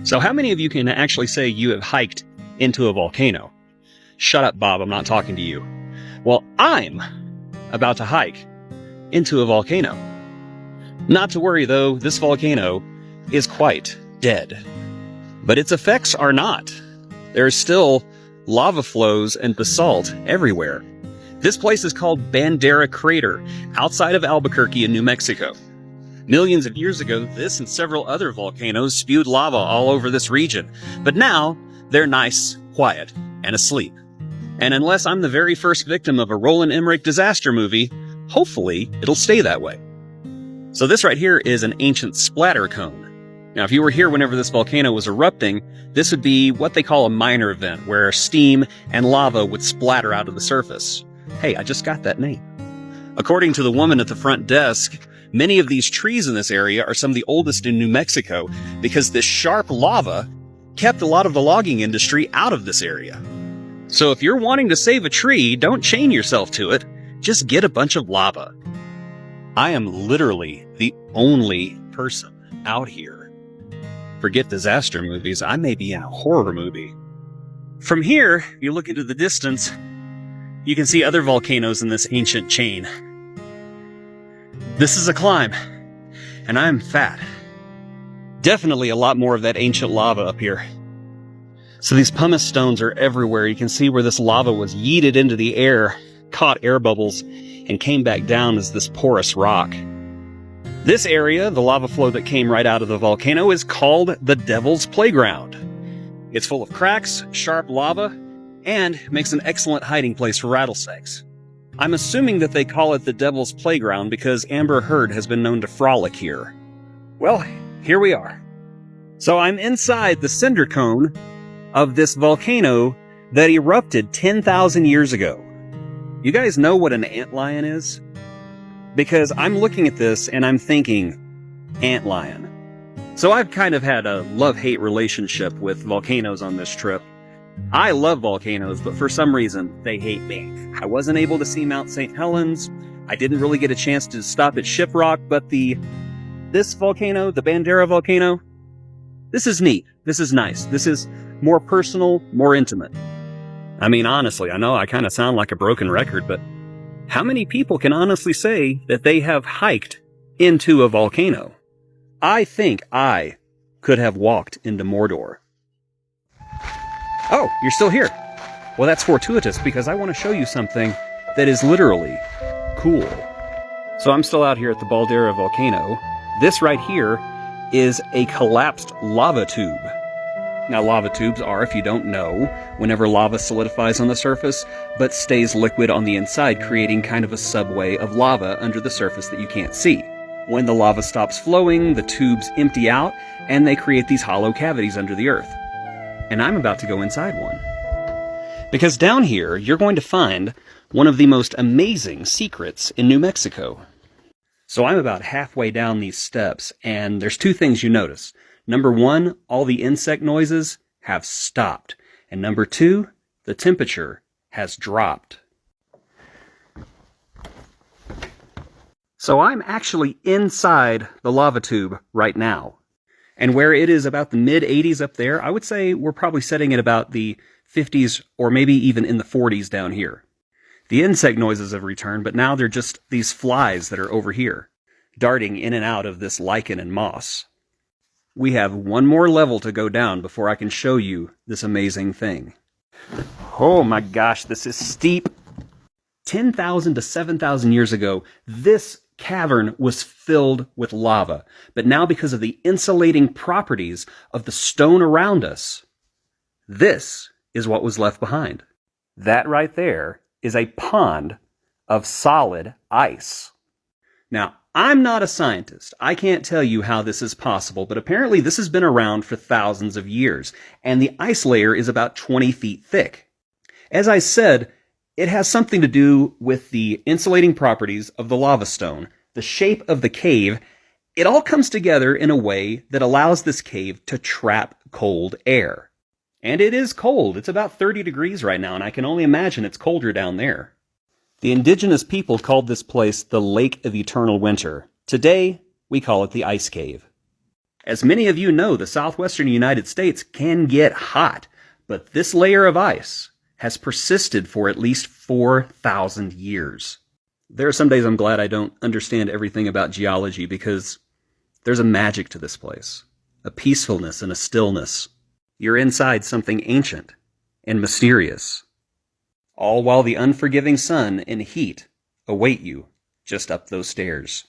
So how many of you can actually say you have hiked into a volcano? Shut up, Bob, I'm not talking to you. Well, I'm about to hike into a volcano. Not to worry though, this volcano is quite dead. But its effects are not. There's still lava flows and basalt everywhere. This place is called Bandera Crater, outside of Albuquerque in New Mexico. Millions of years ago, this and several other volcanoes spewed lava all over this region, but now they're nice, quiet, and asleep. And unless I'm the very first victim of a Roland Emmerich disaster movie, hopefully it'll stay that way. So this right here is an ancient splatter cone. Now, if you were here whenever this volcano was erupting, this would be what they call a minor event, where steam and lava would splatter out of the surface. Hey, I just got that name. According to the woman at the front desk, many of these trees in this area are some of the oldest in New Mexico because this sharp lava kept a lot of the logging industry out of this area. So if you're wanting to save a tree, don't chain yourself to it. Just get a bunch of lava. I am literally the only person out here. Forget disaster movies, I may be in a horror movie. From here, if you look into the distance, you can see other volcanoes in this ancient chain. This is a climb, and I'm fat. Definitely a lot more of that ancient lava up here. So these pumice stones are everywhere. You can see where this lava was yeeted into the air, caught air bubbles, and came back down as this porous rock. This area, the lava flow that came right out of the volcano, is called the Devil's Playground. It's full of cracks, sharp lava, and makes an excellent hiding place for rattlesnakes. I'm assuming that they call it the Devil's Playground because Amber Heard has been known to frolic here. Well, here we are. So I'm inside the cinder cone of this volcano that erupted 10,000 years ago. You guys know what an antlion is? Because I'm looking at this and I'm thinking, antlion. So I've kind of had a love-hate relationship with volcanoes on this trip. I love volcanoes, but for some reason, they hate me. I wasn't able to see Mount St. Helens. I didn't really get a chance to stop at Shiprock, but this volcano, the Bandera volcano, this is neat. This is nice. This is more personal, more intimate. I mean, honestly, I know I kind of sound like a broken record, but how many people can honestly say that they have hiked into a volcano? I think I could have walked into Mordor. Oh, you're still here. Well, that's fortuitous because I want to show you something that is literally cool. So I'm still out here at the Bandera volcano. This right here is a collapsed lava tube. Now, lava tubes are, if you don't know, whenever lava solidifies on the surface, but stays liquid on the inside, creating kind of a subway of lava under the surface that you can't see. When the lava stops flowing, the tubes empty out, and they create these hollow cavities under the earth. And I'm about to go inside one. Because down here, you're going to find one of the most amazing secrets in New Mexico. So I'm about halfway down these steps, and there's two things you notice. Number one, all the insect noises have stopped. And number two, the temperature has dropped. So I'm actually inside the lava tube right now. And where it is about the mid-80s up there, I would say we're probably setting at about the 50s or maybe even in the 40s down here. The insect noises have returned, but now they're just these flies that are over here, darting in and out of this lichen and moss. We have one more level to go down before I can show you this amazing thing. Oh my gosh, this is steep. 10,000 to 7,000 years ago, this cavern was filled with lava. But now, because of the insulating properties of the stone around us, this is what was left behind. That right there is a pond of solid ice. Now, I'm not a scientist. I can't tell you how this is possible, but apparently this has been around for thousands of years, and the ice layer is about 20 feet thick. As I said, it has something to do with the insulating properties of the lava stone, the shape of the cave. It all comes together in a way that allows this cave to trap cold air. And it is cold. It's about 30 degrees right now, and I can only imagine it's colder down there. The indigenous people called this place the Lake of Eternal Winter. Today, we call it the Ice Cave. As many of you know, the southwestern United States can get hot, but this layer of ice has persisted for at least 4,000 years. There are some days I'm glad I don't understand everything about geology because there's a magic to this place, a peacefulness and a stillness. You're inside something ancient and mysterious, all while the unforgiving sun and heat await you just up those stairs.